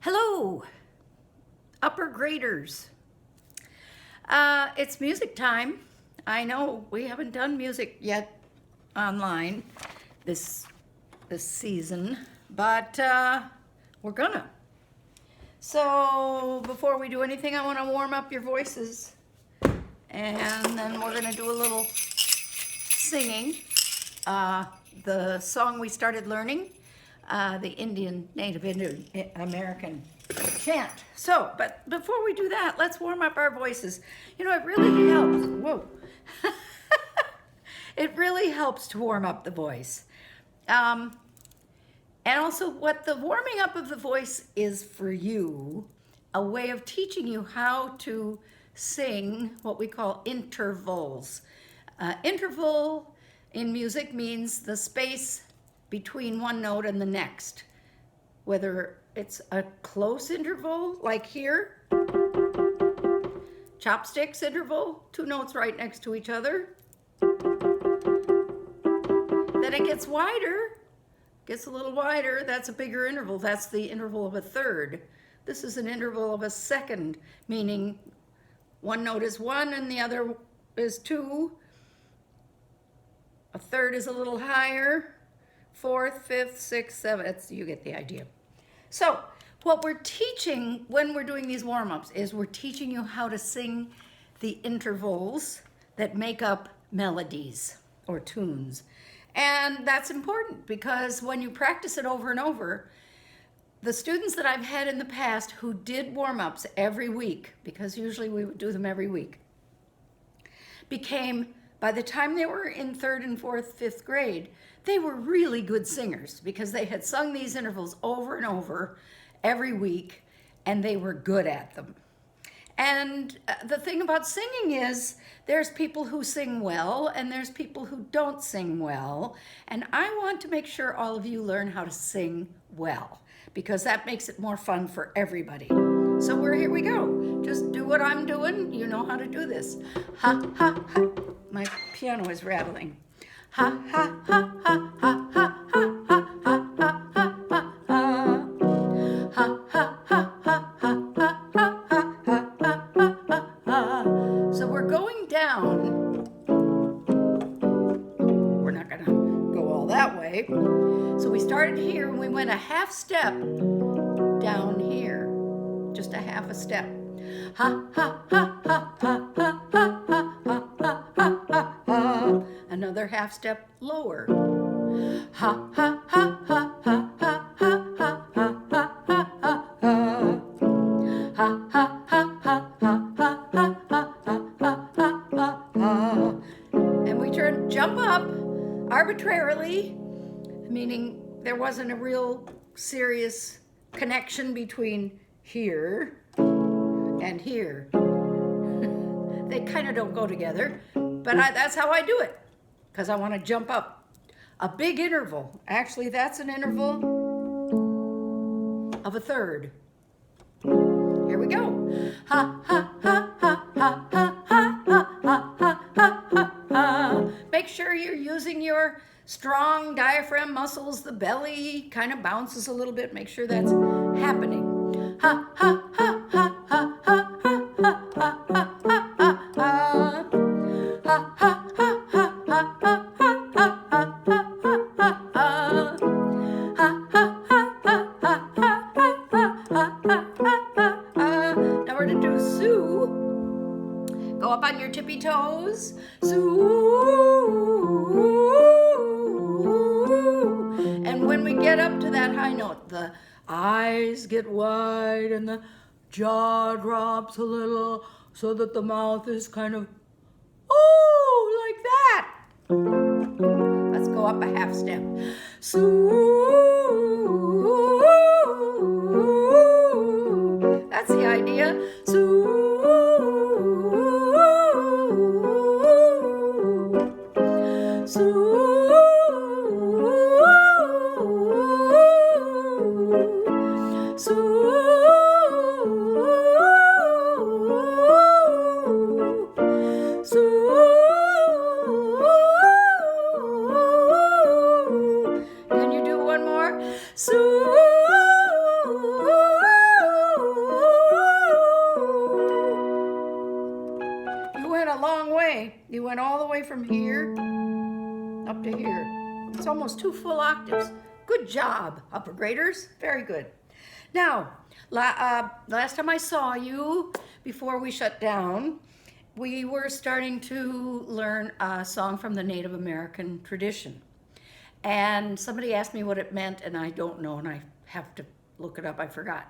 Hello, upper graders. It's music time. I know we haven't done music yet online this season, but we're gonna. So before we do anything, I want to warm up your voices, and then we're gonna do a little singing. The song we started learning, the Native Indian American chant. So, but before we do that, let's warm up our voices. You know, it really helps. Whoa. It really helps to warm up the voice. And also what the warming up of the voice is for you, a way of teaching you how to sing what we call intervals. Interval in music means the space between one note and the next, whether it's a close interval like here, chopsticks interval, two notes right next to each other. Then it gets wider, gets a little wider, that's a bigger interval. That's the interval of a third. This is an interval of a second, meaning one note is one and the other is two. A third is a little higher. Fourth, fifth, sixth, seventh, you get the idea. So what we're teaching when we're doing these warm-ups is we're teaching you how to sing the intervals that make up melodies or tunes. And that's important because when you practice it over and over, the students that I've had in the past who did warm-ups every week, because usually we would do them every week, became, by the time they were in third and fourth, fifth grade, they were really good singers because they had sung these intervals over and over every week and they were good at them. And the thing about singing is there's people who sing well and there's people who don't sing well. And I want to make sure all of you learn how to sing well because that makes it more fun for everybody. So here we go. Just do what I'm doing. You know how to do this. Ha, ha, ha. My piano is rattling. Ha, ha, ha, ha, ha, ha, ha, ha, ha, ha, ha, ha, ha. Ha, ha, ha, ha, ha, ha, ha, ha, ha, ha, ha, ha. So we're going down. We're not gonna go all that way. So we started here and we went a half step down here. Just a half a step. Ha, ha, ha, ha, ha, ha, ha, ha, ha, ha, ha, ha. Another half step lower. Ha, ha, ha, ha, ha, ha, ha, ha, ha, ha, ha, ha, ha. Ha, ha, ha, ha, ha, ha, ha, ha, ha, ha, ha, ha. And we jump up arbitrarily, meaning there wasn't a real serious connection between here and here. They kind of don't go together, but that's how I do it, because I want to jump up a big interval. Actually, that's an interval of a third. Here we go. Ha, ha, ha, ha, ha, ha, ha, ha, ha, ha, ha, ha. Make sure you're using your strong diaphragm muscles. The belly kind of bounces a little bit. Make sure that's happening. Ha, ha, ha, ha, ha, ha, ha, ha, ha, ha, ha, ha, ha. Ha, ha, ha, ha, ha, ha, ha, ha, ha, ha, ha, ha. Ha, ha, ha, ha, ha, ha, ha, ha, ha, ha, ha. Now we're gonna do Sue. Go up on your tippy toes. Sue. And when we get up to that high note, the eyes get wide and the jaw drops a little so that the mouth is kind of, oh, like that. Let's go up a half step. Sue. That's the idea. Sue. Sue. Can you do one more? Sue. went all the way from here up to here. It's almost 2 full octaves. Good job, upper graders. Very good. Now, last time I saw you, before we shut down, we were starting to learn a song from the Native American tradition. And somebody asked me what it meant, and I don't know, and I have to look it up. I forgot.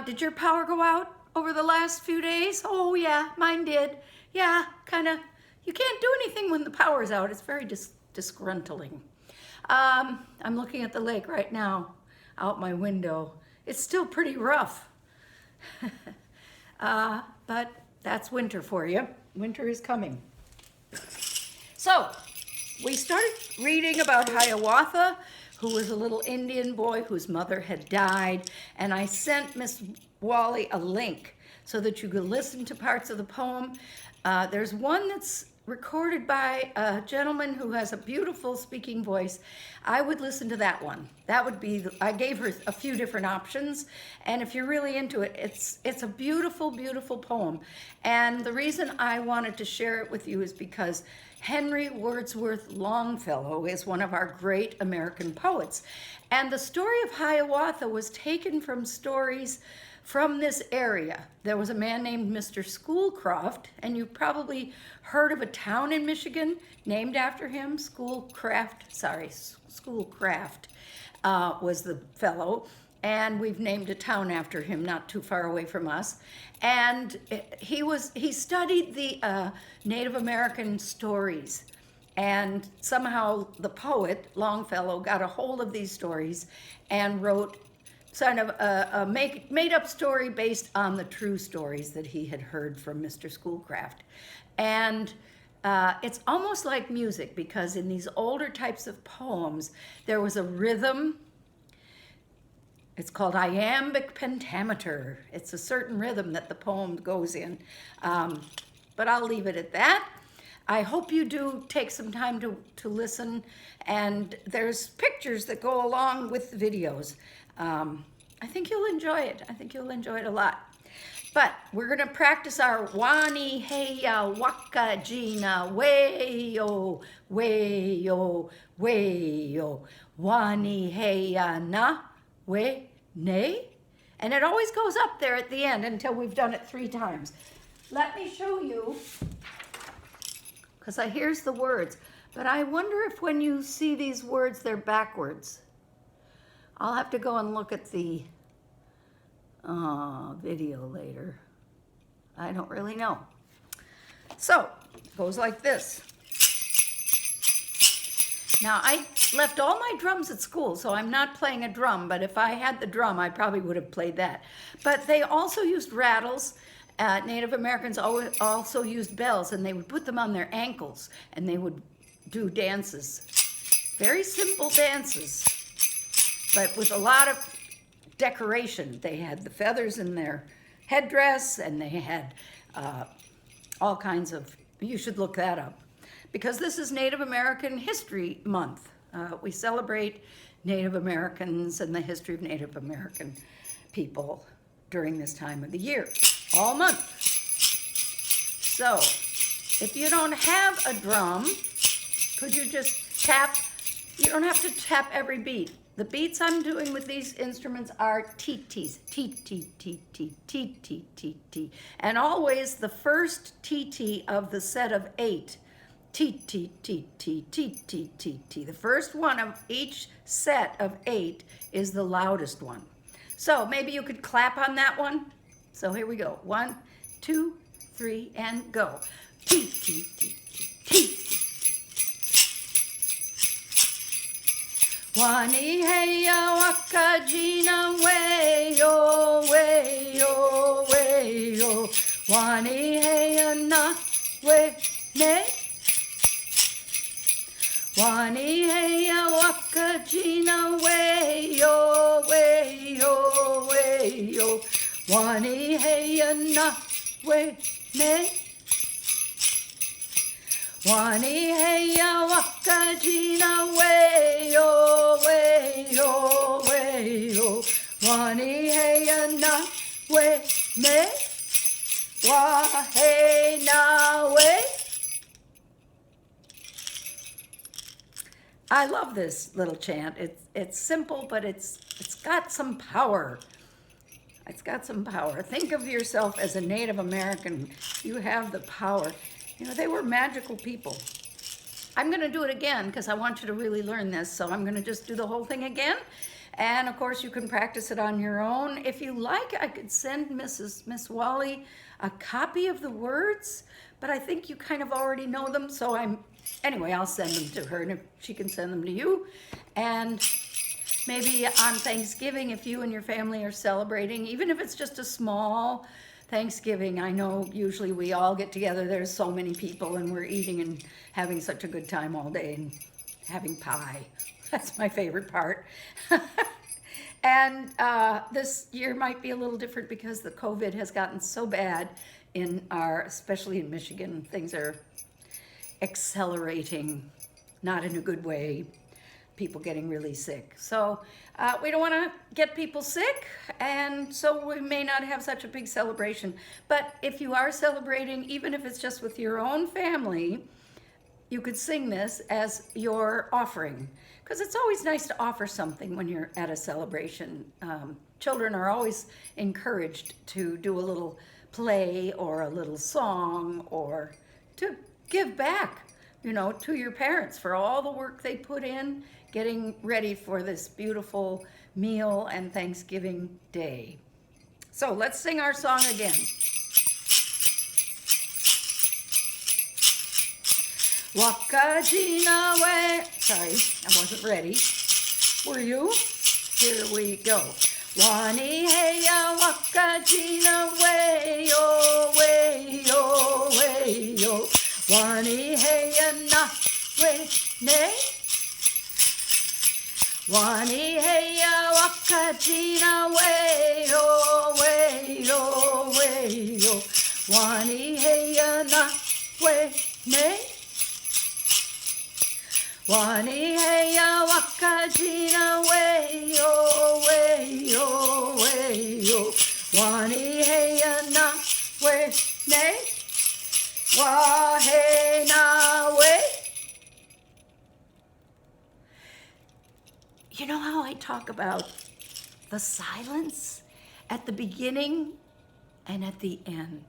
Did your power go out over the last few days? Oh, yeah, mine did. Yeah, kind of. You can't do anything when the power's out. It's very disgruntling. I'm looking at the lake right now, out my window. It's still pretty rough. But that's winter for you. Winter is coming. So, we started reading about Hiawatha, who was a little Indian boy whose mother had died, and I sent Miss Wally a link so that you could listen to parts of the poem. There's one that's recorded by a gentleman who has a beautiful speaking voice. I would listen to that one. That would be, I gave her a few different options, and if you're really into it, it's a beautiful, beautiful poem. And the reason I wanted to share it with you is because Henry Wadsworth Longfellow is one of our great American poets. And the story of Hiawatha was taken from stories from this area. There was a man named Mr. Schoolcraft, and you've probably heard of a town in Michigan named after him. Schoolcraft was the fellow, and we've named a town after him not too far away from us. And he studied the Native American stories, and somehow the poet Longfellow got a hold of these stories and wrote kind of a made-up story based on the true stories that he had heard from Mr. Schoolcraft. And it's almost like music, because in these older types of poems, there was a rhythm. It's called iambic pentameter. It's a certain rhythm that the poem goes in. But I'll leave it at that. I hope you do take some time to listen, and there's pictures that go along with the videos. I think you'll enjoy it. I think you'll enjoy it a lot. But we're going to practice our Wani Heya Waka Gina Wayo Wayo Wayo Wani Heya Na We Ne. And it always goes up there at the end until we've done it 3 times. Let me show you, because here's the words. But I wonder if when you see these words, they're backwards. I'll have to go and look at the video later. I don't really know. So, it goes like this. Now, I left all my drums at school, so I'm not playing a drum, but if I had the drum, I probably would have played that. But they also used rattles. Native Americans also used bells, and they would put them on their ankles, and they would do dances. Very simple dances, but with a lot of decoration. They had the feathers in their headdress, and they had all kinds of, you should look that up, because this is Native American History Month. We celebrate Native Americans and the history of Native American people during this time of the year, all month. So, if you don't have a drum, could you just tap? You don't have to tap every beat. The beats I'm doing with these instruments are TTs, T, T, T, T, T, T, T, T, and always the first TT of the set of 8. T, T, T, T, T, T, T, T. The first one of each set of 8 is the loudest one. So maybe you could clap on that one. So here we go. 1, 2, 3, and go. T, T, T, T, T. Wani heya waka gina wayo wayo wayo. Wani heya na we ne. Wani heya waka gina wayo wayo wayo. Wani heya na we ne. Wani heya waka gina wayo wayo wayo. Wani heya na we ne. Wa hey na we. I love this little chant. It's simple, but it's got some power. It's got some power. Think of yourself as a Native American. You have the power. You know, they were magical people. I'm going to do it again because I want you to really learn this. So I'm going to just do the whole thing again. And of course, you can practice it on your own. If you like, I could send Miss Wally a copy of the words, but I think you kind of already know them. So anyway, I'll send them to her, and if she can send them to you. And maybe on Thanksgiving, if you and your family are celebrating, even if it's just a small Thanksgiving, I know usually we all get together. There's so many people, and we're eating and having such a good time all day and having pie. That's my favorite part. And this year might be a little different because the COVID has gotten so bad especially in Michigan. Things are accelerating, not in a good way. People getting really sick. So we don't want to get people sick, and so we may not have such a big celebration. But if you are celebrating, even if it's just with your own family, you could sing this as your offering, because it's always nice to offer something when you're at a celebration. Children are always encouraged to do a little play or a little song, or to give back, you know, to your parents for all the work they put in getting ready for this beautiful meal and Thanksgiving Day. So let's sing our song again. Wakajina way. Sorry, I wasn't ready. Were you? Here we go. Wani heya wakajina way oh way oh way oh. Wani heya na way ne. Wani heya wakajina way oh way oh way oh. Wani heya na way ne. Wani heya wakajina way oh way oh way oh. Wani heya na way ne. Wahe na way. You know how I talk about the silence at the beginning and at the end?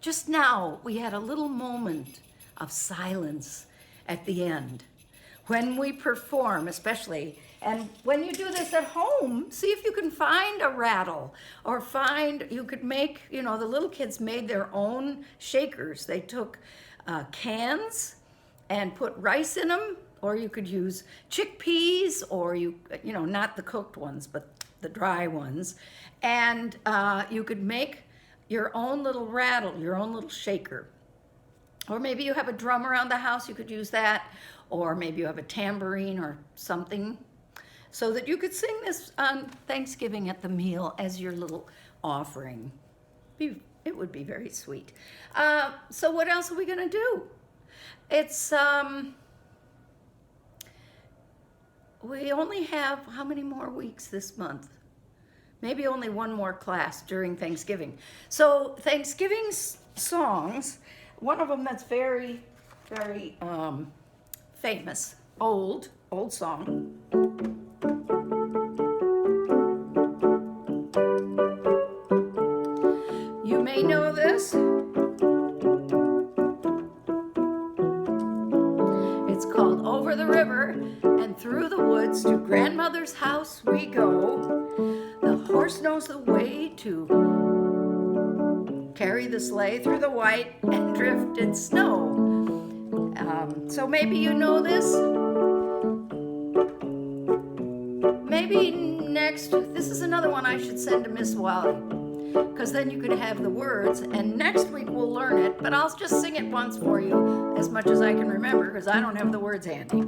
Just now we had a little moment of silence at the end. When we perform, especially, and when you do this at home, see if you can find a rattle, or you could make, you know, the little kids made their own shakers. They took cans and put rice in them, or you could use chickpeas, or you know, not the cooked ones, but the dry ones. And you could make your own little rattle, your own little shaker. Or maybe you have a drum around the house, you could use that. Or maybe you have a tambourine or something, so that you could sing this on Thanksgiving at the meal as your little offering. It would be very sweet. So what else are we gonna do? It's, we only have how many more weeks this month? Maybe only one more class during Thanksgiving. So Thanksgiving songs, one of them that's very, very, famous, old song. You may know this. It's called Over the River and Through the Woods to Grandmother's House We Go. The horse knows the way to carry the sleigh through the white and drifted snow. So maybe you know this. Maybe next, this is another one I should send to Miss Wally, because then you could have the words, and next week we'll learn it, but I'll just sing it once for you, as much as I can remember, because I don't have the words handy.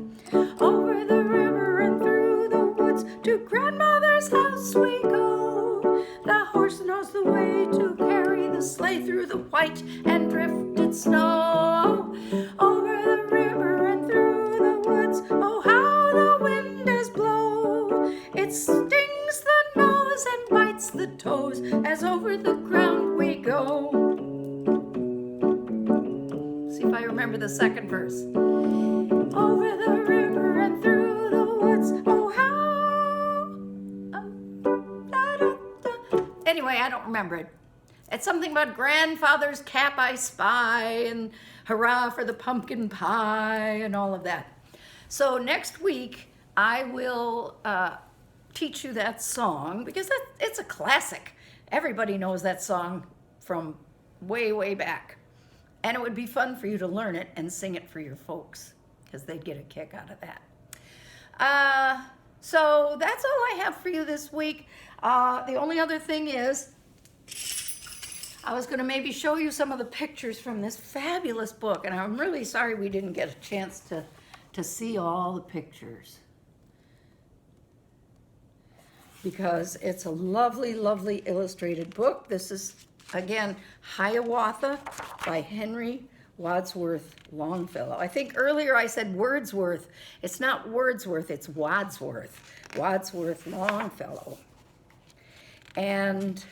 Over the river and through the woods, to grandmother's house we go. The horse knows the way to carry the sleigh through the white and drifted snow. Over the river and through the woods, oh how the wind does blow. It stings the nose and bites the toes as over the ground we go. See if I remember the second verse. Over the river and through Anyway, I don't remember it. It's something about grandfather's cap I spy and hurrah for the pumpkin pie and all of that. So next week I will teach you that song because it's a classic. Everybody knows that song from way, way back. And it would be fun for you to learn it and sing it for your folks because they'd get a kick out of that. So that's all I have for you this week. The only other thing is I was going to maybe show you some of the pictures from this fabulous book, and I'm really sorry we didn't get a chance to see all the pictures because it's a lovely, lovely illustrated book. This is, again, Hiawatha by Henry Wadsworth Longfellow. I think earlier I said Wordsworth. It's not Wordsworth, it's Wadsworth. Wadsworth Longfellow. And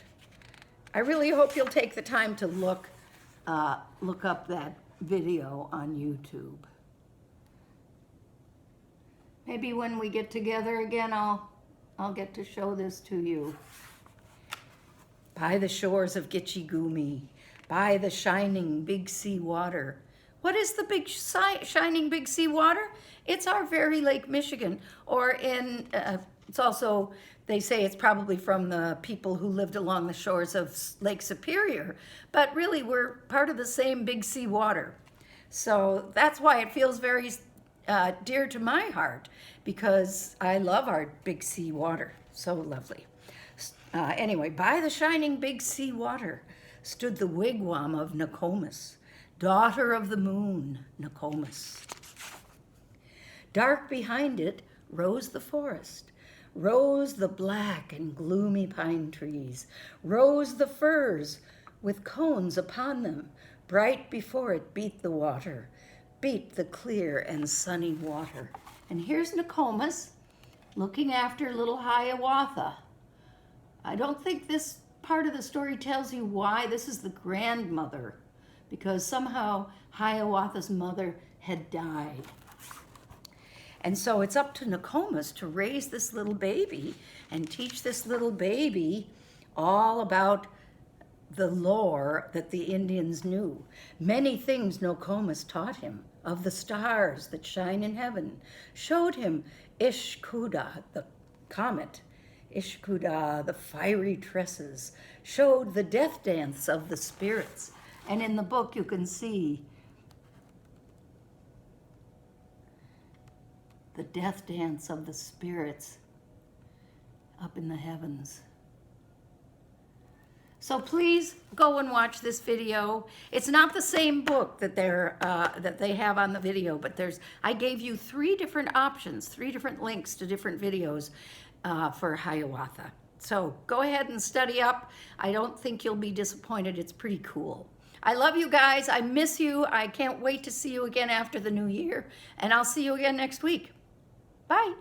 I really hope you'll take the time to look up that video on YouTube. Maybe when we get together again, I'll get to show this to you. By the shores of Gitche Gumee, by the shining big sea water. What is the big shining big sea water? It's our very Lake Michigan, or in, it's also, they say it's probably from the people who lived along the shores of Lake Superior, but really we're part of the same big sea water. So that's why it feels very dear to my heart, because I love our big sea water, so lovely. Anyway, by the shining big sea water stood the wigwam of Nokomis, daughter of the moon, Nokomis. Dark behind it rose the forest, rose the black and gloomy pine trees, rose the firs with cones upon them. Bright before it beat the water, beat the clear and sunny water. And here's Nokomis looking after little Hiawatha. I don't think this part of the story tells you why. This is the grandmother, because somehow Hiawatha's mother had died. And so it's up to Nokomis to raise this little baby and teach this little baby all about the lore that the Indians knew. Many things Nokomis taught him, of the stars that shine in heaven, showed him Ishkuda, the comet, Ishkuda, the fiery tresses, showed the death dance of the spirits. And in the book you can see the death dance of the spirits up in the heavens. So please go and watch this video. It's not the same book that they have on the video, but I gave you 3 different options, 3 different links to different videos for Hiawatha. So go ahead and study up. I don't think you'll be disappointed. It's pretty cool. I love you guys. I miss you. I can't wait to see you again after the new year. And I'll see you again next week. Bye.